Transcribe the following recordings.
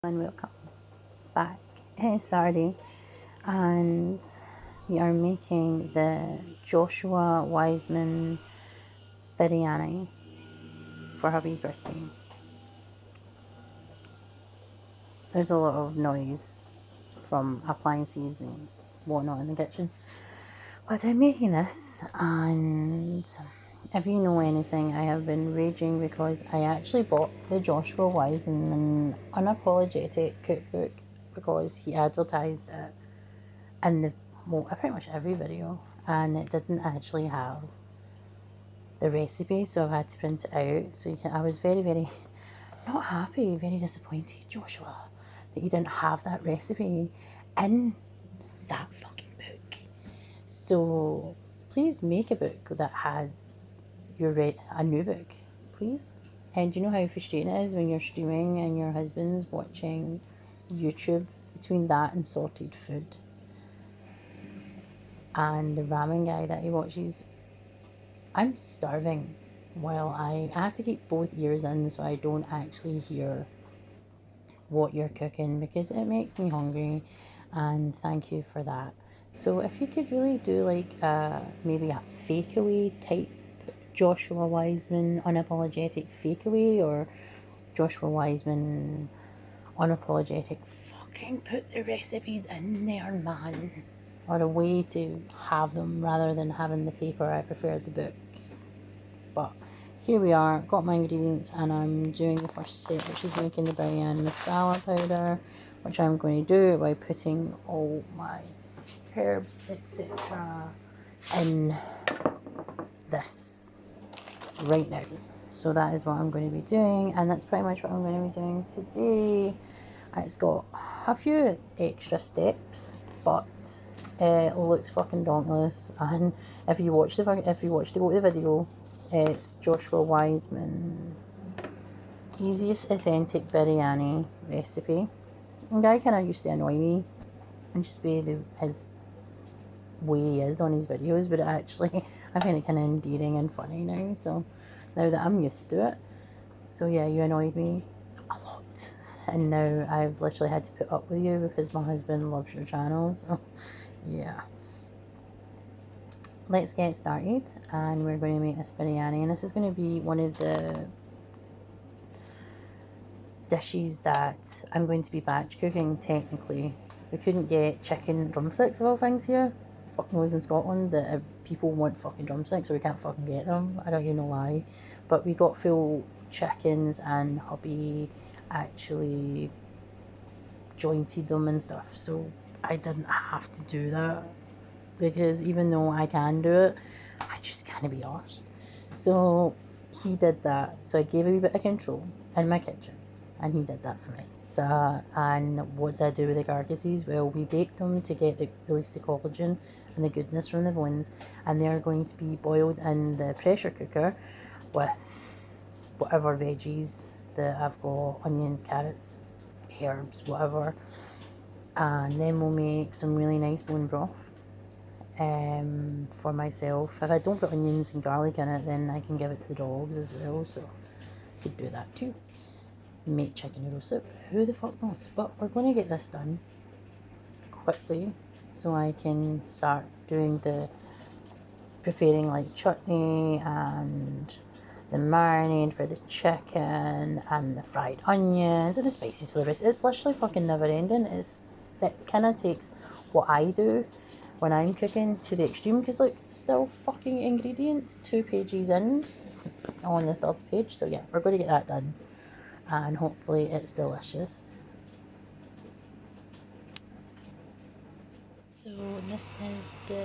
And welcome back. It's Saturday and we are making the Joshua Weissman Biryani for hubby's birthday. There's a lot of noise from appliances and whatnot in the kitchen, but I'm making this, and if you know anything, I have been raging because I actually bought the Joshua Weissman Unapologetic cookbook because he advertised it in pretty much every video, and it didn't actually have the recipe, so I've had to print it out. So I was very, very not happy, very disappointed, Joshua, that you didn't have that recipe in that fucking book. So please make a book that has a new book, please. And do you know how frustrating it is when you're streaming and your husband's watching YouTube between that and sorted food and the ramen guy that he watches? I'm starving while I have to keep both ears in so I don't actually hear what you're cooking, because it makes me hungry, and thank you for that. So if you could really do like maybe a fakeaway type Joshua Weissman Unapologetic fakeaway, or Joshua Weissman Unapologetic fucking put the recipes in there, man, or a way to have them rather than having the paper. I prefer the book. But here we are, got my ingredients, and I'm doing the first step, which is making the biryani masala powder, which I'm going to do by putting all my herbs, etc. in this right now. So that is what I'm going to be doing, and that's pretty much what I'm going to be doing today. It's got a few extra steps, but it looks fucking dauntless. And if you watch the video, it's Joshua Weissman easiest authentic biryani recipe. The guy kind of used to annoy me and just be his way he is on his videos, but actually I find it kind of endearing and funny now. So now that I'm used to it, so yeah, you annoyed me a lot, and now I've literally had to put up with you because my husband loves your channel. So yeah, let's get started, and we're going to make this biryani, and this is going to be one of the dishes that I'm going to be batch cooking. Technically, we couldn't get chicken drumsticks of all things here. Fuck knows in Scotland that people want fucking drumsticks, so we can't fucking get them. I don't even know why, but we got full chickens, and hubby actually jointed them and stuff, so I didn't have to do that, because even though I can do it, I just can't be arsed. So he did that, so I gave a wee bit of control in my kitchen, and he did that for me. So, and what did I do with the carcasses? Well, we baked them to release the collagen and the goodness from the bones, and they are going to be boiled in the pressure cooker with whatever veggies that I've got, onions, carrots, herbs, whatever, and then we'll make some really nice bone broth for myself. If I don't put onions and garlic in it, then I can give it to the dogs as well, so I could do that too. Make chicken noodle soup, who the fuck knows. But we're going to get this done quickly so I can start doing preparing like chutney and the marinade for the chicken and the fried onions and the spices for the rest. It's literally fucking never ending. It kind of takes what I do when I'm cooking to the extreme, because like, still fucking ingredients 2 pages in on the 3rd page. So yeah, we're going to get that done, and hopefully it's delicious. So this is the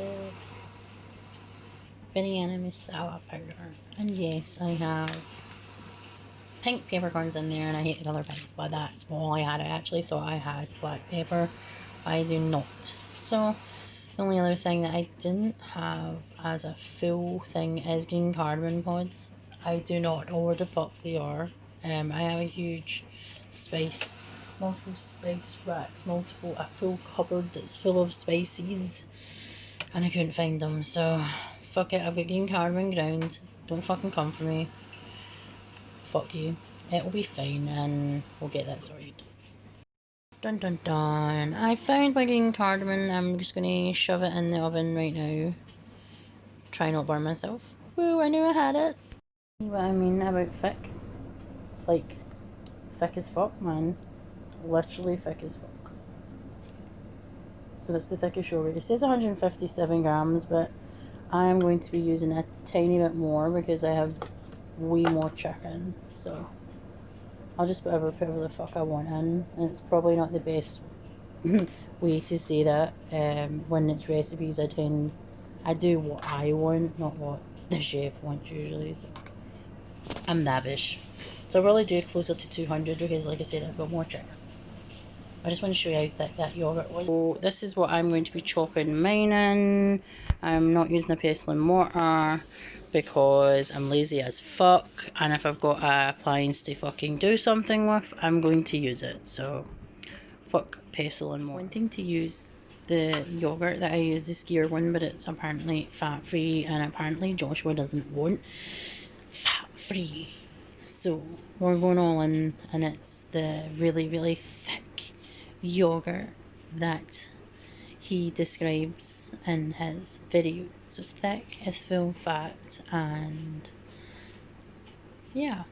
biryani masala powder, and yes, I have pink peppercorns in there, and I hate the colour pink, but that's all I had. I actually thought I had black pepper, but I do not. So the only other thing that I didn't have as a full thing is green cardamom pods. I do not know where the fuck they are. I have a huge multiple spice racks, a full cupboard that's full of spices, and I couldn't find them, so fuck it. I've got green cardamom ground. Don't fucking come for me. Fuck you. It'll be fine, and we'll get that sorted. Dun dun dun. I found my green cardamom. I'm just gonna shove it in the oven right now. Try not burn myself. Woo, I knew I had it. See what I mean about thick? Like, thick as fuck, man. Literally thick as fuck. So that's the thickest yogurt. It says 157 grams, but I am going to be using a tiny bit more because I have way more chicken. So I'll just put whatever the fuck I want in. And it's probably not the best way to say that. When it's recipes, I do what I want, not what the chef wants usually. So I'm nabbish. So I'll probably do it closer to 200 because, like I said, I've got more chicken. I just want to show you how thick that yogurt was. So this is what I'm going to be chopping mine in. I'm not using a pestle and mortar because I'm lazy as fuck, and if I've got a appliance to fucking do something with, I'm going to use it. So fuck pestle and mortar. Wanting to use the yogurt that I use, the skier one, but it's apparently fat free, and apparently Joshua doesn't want fat free. So we're going all in, and it's the really thick yogurt that he describes in his video. So it's thick, it's full fat, and yeah,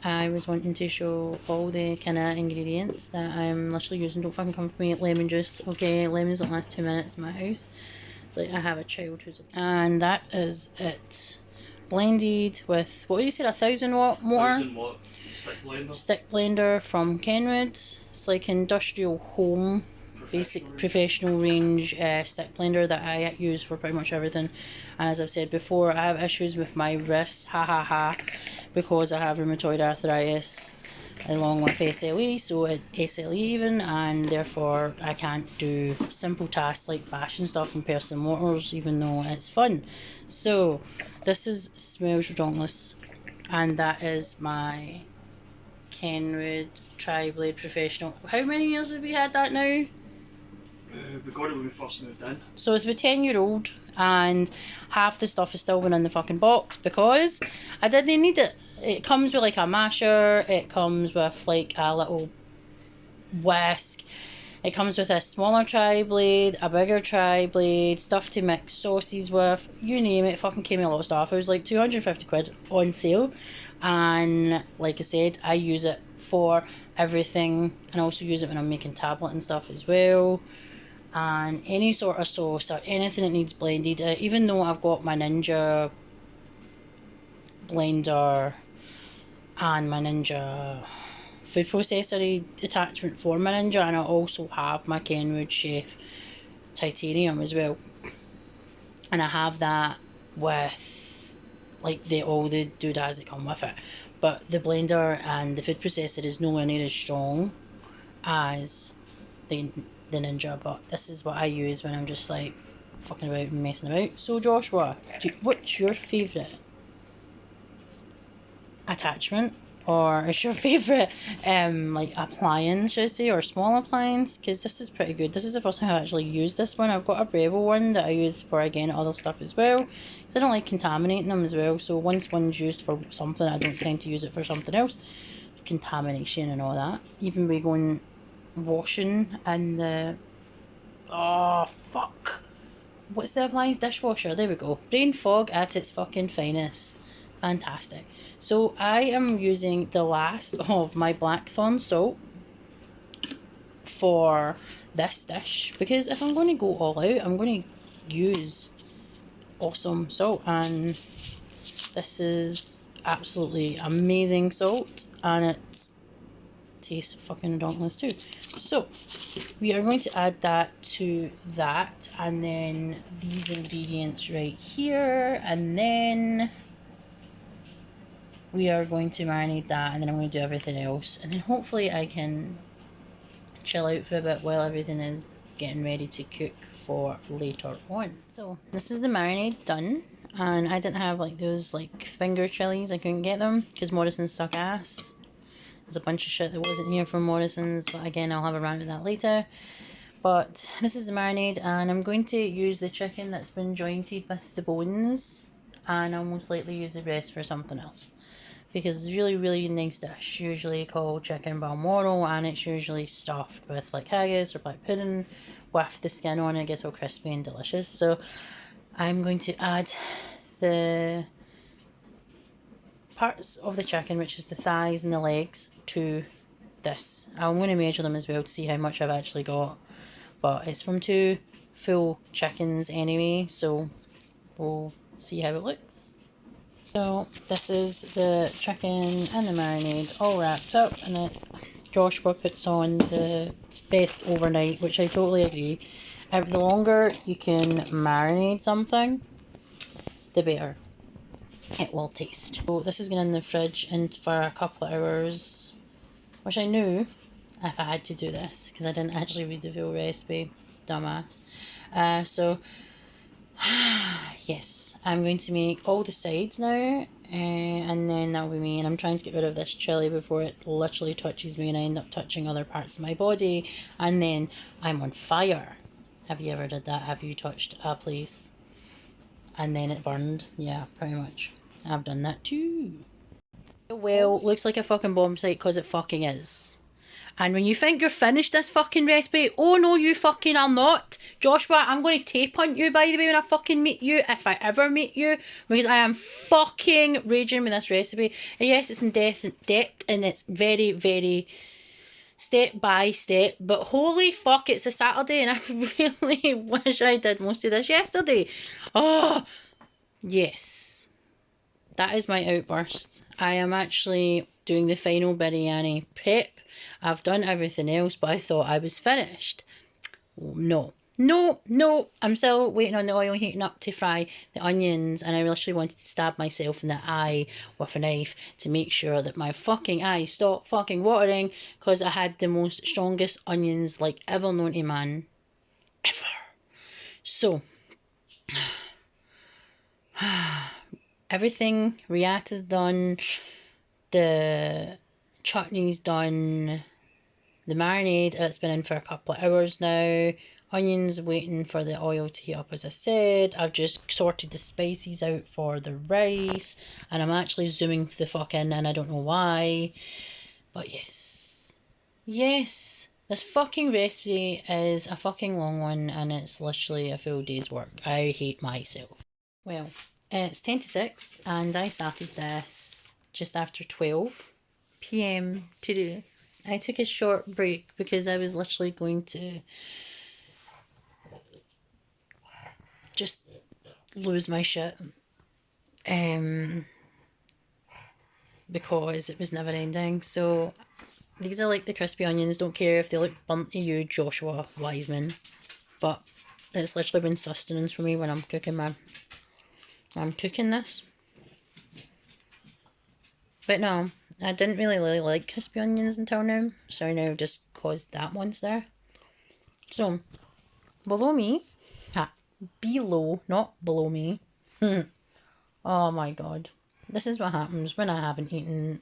I was wanting to show all the kind of ingredients that I'm literally using. Don't fucking come for me. Lemon juice, okay, lemons don't last 2 minutes in my house. It's like I have a child who's and that is it. Blended with, what did you say, 1000 watt motor? 1000 watt stick blender from Kenwood. It's like industrial home, basic professional range stick blender that I use for pretty much everything. And as I've said before, I have issues with my wrists, because I have rheumatoid arthritis along with SLE, SLE even, and therefore I can't do simple tasks like bashing stuff and pressing motors, even though it's fun. So this smells redonkulous, and that is my Kenwood Tri-Blade Professional. How many years have we had that now? We got it when we first moved in. So it's about 10-year-old, and half the stuff is still been in the fucking box because I didn't need it. It comes with like a masher, it comes with like a little whisk, it comes with a smaller tri-blade, a bigger tri-blade, stuff to mix sauces with, you name it. Fucking came with a lot of stuff. It was like 250 quid on sale, and like I said, I use it for everything, and I also use it when I'm making tablet and stuff as well, and any sort of sauce or anything that needs blended. Even though I've got my Ninja blender and my Ninja food processor attachment for my Ninja, and I also have my Kenwood Chef Titanium as well, and I have that with like all the doodads that come with it. But the blender and the food processor is nowhere near as strong as the Ninja, but this is what I use when I'm just like fucking about and messing about. So Joshua, what's your favourite attachment, or is your favourite like appliance, should I say, or small appliance? Because this is pretty good. This is the first time I've actually used this one. I've got a Breville one that I use for, again, other stuff as well, because I don't like contaminating them as well. So once one's used for something, I don't tend to use it for something else. Contamination and all that. Even we going washing and the, oh fuck, what's the appliance? Dishwasher. There we go. Brain fog at its fucking finest. Fantastic. So I am using the last of my blackthorn salt for this dish, because if I'm going to go all out, I'm going to use awesome salt, and this is absolutely amazing salt, and it tastes fucking redonkulous too. So we are going to add that to that, and then these ingredients right here, and then we are going to marinate that, and then I'm going to do everything else, and then hopefully I can chill out for a bit while everything is getting ready to cook for later on. So this is the marinade done, and I didn't have like those like finger chilies. I couldn't get them because Morrison's suck ass. There's a bunch of shit that wasn't here from Morrison's, but again, I'll have a rant with that later. But this is the marinade, and I'm going to use the chicken that's been jointed with the bones, and I'll most likely use the breast for something else. because it's really, really nice dish, usually called chicken balmoral, and it's usually stuffed with like haggis or black pudding with the skin on it. It gets all crispy and delicious. So I'm going to add the parts of the chicken, which is the thighs and the legs, to this. I'm going to measure them as well to see how much I've actually got, but it's from 2 full chickens anyway, so we'll see how it looks. So this is the chicken and the marinade all wrapped up, and it Joshua puts on the best overnight, which I totally agree. The longer you can marinate something, the better it will taste. So this is going in the fridge and for a couple of hours, which I knew if I had to do this because I didn't actually read the full recipe, dumbass. So yes, I'm going to make all the sides now, and then that'll be me. And I'm trying to get rid of this chili before it literally touches me and I end up touching other parts of my body, and then I'm on fire. Have you ever did that? Have you touched a place and then it burned? Yeah, pretty much. I've done that too. Well, looks like a fucking bomb site because it fucking is. And when you think you're finished this fucking recipe, oh no, you fucking are not. Joshua, I'm going to tape hunt you, by the way, when I fucking meet you, if I ever meet you, because I am fucking raging with this recipe. And yes, it's in depth and it's very, very step by step, but holy fuck, it's a Saturday and I really wish I did most of this yesterday. Oh, yes. That is my outburst. I am actually doing the final biryani prep. I've done everything else, but I thought I was finished. No. No. I'm still waiting on the oil heating up to fry the onions, and I literally wanted to stab myself in the eye with a knife to make sure that my fucking eye stopped fucking watering, because I had the most strongest onions like ever known to man. Ever. So everything, riata's done, the chutney's done, the marinade, it's been in for a couple of hours now, onions waiting for the oil to heat up as I said. I've just sorted the spices out for the rice, and I'm actually zooming the fuck in and I don't know why, but yes, this fucking recipe is a fucking long one and it's literally a full day's work. I hate myself. Well, it's 10 to 6 and I started this just after 12 PM today. I took a short break because I was literally going to just lose my shit. Because it was never ending. So these are like the crispy onions. Don't care if they look burnt to you, Joshua Weissman. But it's literally been sustenance for me when I'm cooking this. But no, I didn't really like crispy onions until now. So now just caused that once there. So, below me, below, not below me. Oh my god. This is what happens when I haven't eaten.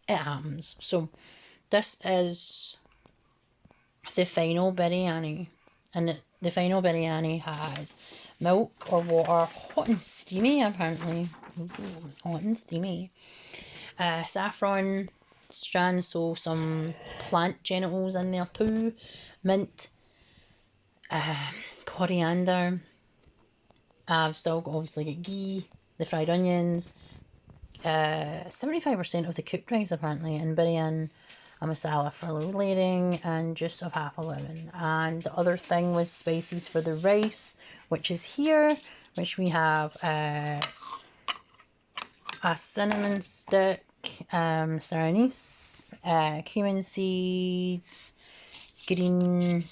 It happens. So, this is the final biryani. And the final biryani has milk or water, hot and steamy apparently. Ooh, hot and steamy. Saffron strands, so some plant genitals in there too. Mint. Coriander. I've still got, obviously got ghee, the fried onions. 75% of the cooked rice apparently, and biryani a masala for layering, and juice of half a lemon. And the other thing was spices for the rice, which is here, which we have a cinnamon stick, star anise, cumin seeds, green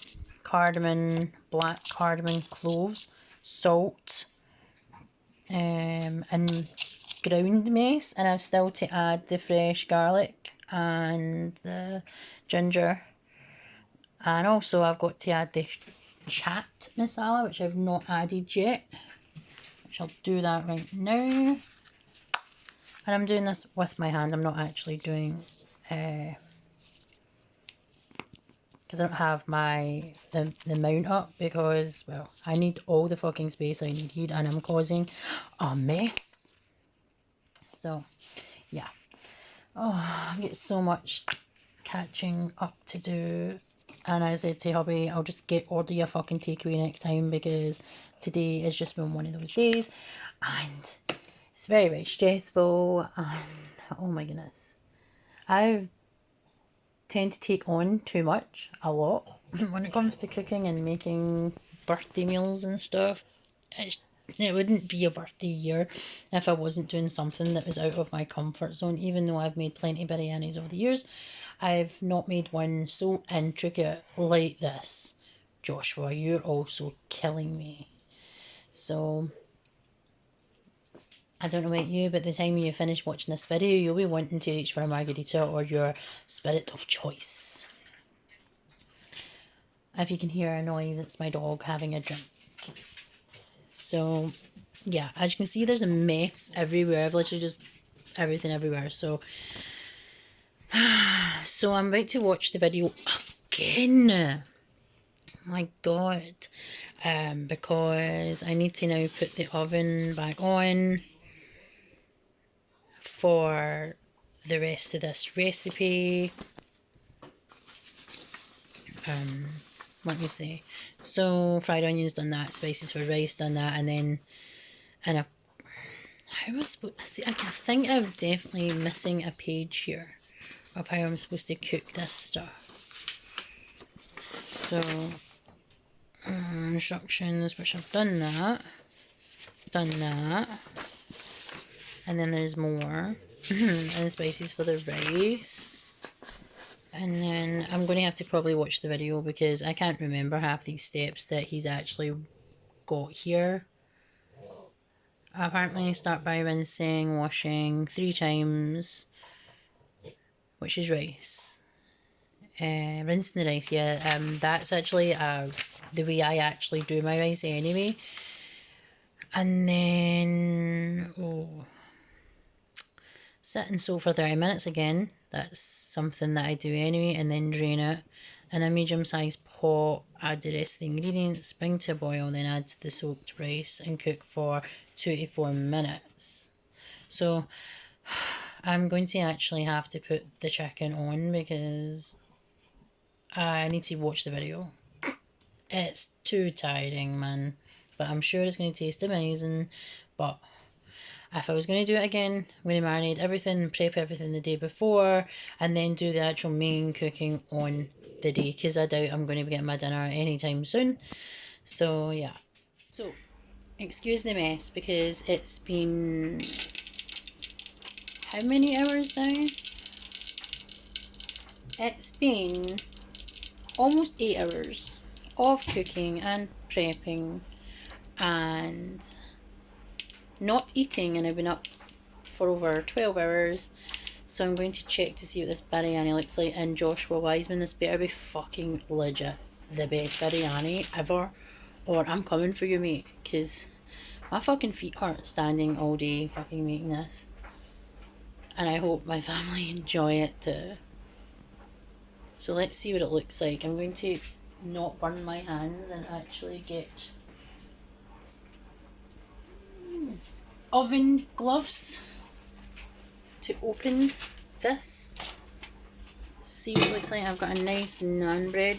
cardamom, black cardamom, cloves, salt, and ground mace. And I've still to add the fresh garlic and the ginger, and also I've got to add the chat masala, which I've not added yet, which I'll do that right now. And I'm doing this with my hand, I'm not actually doing because I don't have the mount up, because, well, I need all the fucking space I need, and I'm causing a mess. So yeah, Oh, I've got so much catching up to do. And I said to hubby, I'll just order you a fucking takeaway next time, because today has just been one of those days. And it's very, very stressful. And oh my goodness. I tend to take on too much, a lot, when it comes to cooking and making birthday meals and stuff. It wouldn't be a birthday year if I wasn't doing something that was out of my comfort zone. Even though I've made plenty of biryanis over the years, I've not made one so intricate like this. Joshua, you're also killing me. So, I don't know about you, but the time you finish watching this video, you'll be wanting to reach for a margarita or your spirit of choice. If you can hear a noise, it's my dog having a drink. So, yeah, as you can see, there's a mess everywhere. I've literally just everything everywhere. So I'm about to watch the video again. My God. Because I need to now put the oven back on for the rest of this recipe. Let me see. So fried onions, done that. Spices for rice, done that. And then how am I supposed to see? I think I'm definitely missing a page here of how I'm supposed to cook this stuff. So instructions, which I've done that, and then there's more, and spices for the rice. And then I'm going to have to probably watch the video because I can't remember half these steps that he's actually got here. Apparently start by rinsing, washing 3 times, which is rice. Rinsing the rice, yeah, that's actually the way I actually do my rice anyway. And then, sit and soak for 30 minutes again. That's something that I do anyway. And then drain it in a medium-sized pot, add the rest of the ingredients, bring to a boil, then add the soaked rice and cook for 2 to 4 minutes. So I'm going to actually have to put the chicken on because I need to watch the video. It's too tiring, man. But I'm sure it's going to taste amazing. But if I was going to do it again, I'm going to marinate everything, prep everything the day before, and then do the actual main cooking on the day, because I doubt I'm going to be getting my dinner anytime soon. So, yeah. So, excuse the mess, because it's been how many hours now? It's been almost 8 hours of cooking and prepping and not eating, and I've been up for over 12 hours. So I'm going to check to see what this biryani looks like. And Joshua Weissman, this better be fucking legit the best biryani ever, or I'm coming for you, mate, because my fucking feet hurt standing all day fucking making this. And I hope my family enjoy it too. So let's see what it looks like. I'm going to not burn my hands and actually get oven gloves to open this. See what it looks like. I've got a nice naan bread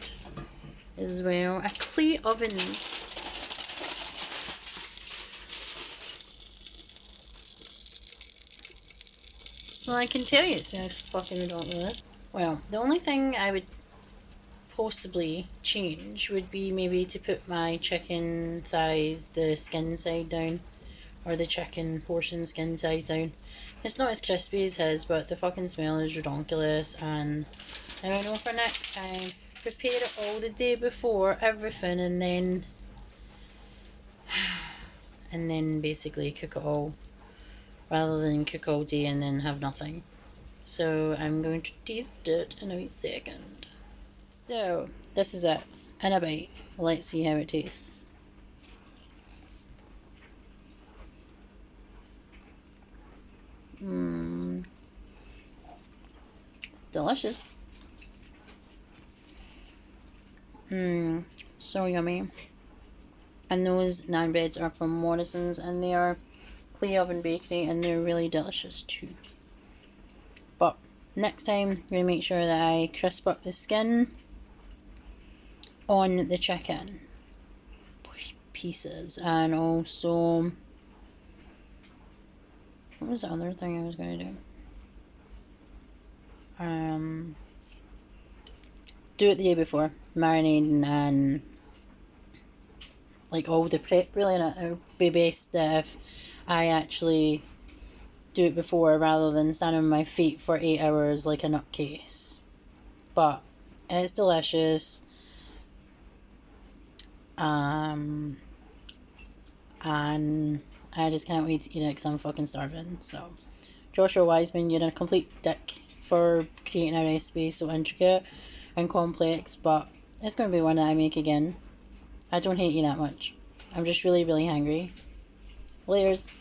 as well. A clay oven. Well, I can tell you it smells fucking ridiculous. Well, the only thing I would possibly change would be maybe to put my chicken thighs, the skin side down, or the chicken portion skin size down. It's not as crispy as his, but the fucking smell is ridiculous. And I know for next time, prepare it all the day before, everything, and then basically cook it all, rather than cook all day and then have nothing. So I'm going to taste it in a second. So this is it in a bite. Let's see how it tastes. Delicious. So yummy. And those naan breads are from Morrison's, and they are clay oven bakery, and they're really delicious too. But Next time, I'm going to make sure that I crisp up the skin on the chicken pieces. And also, what was the other thing I was going to do? Do it the day before, marinating and like all the prep really, and it would be best if I actually do it before rather than standing on my feet for 8 hours like a nutcase. But it's delicious. And I just can't wait to eat it because I'm fucking starving. So, Joshua Weissman, you're a complete dick for creating a recipe so intricate and complex, but it's going to be one that I make again. I don't hate you that much. I'm just really, really hungry. Laters.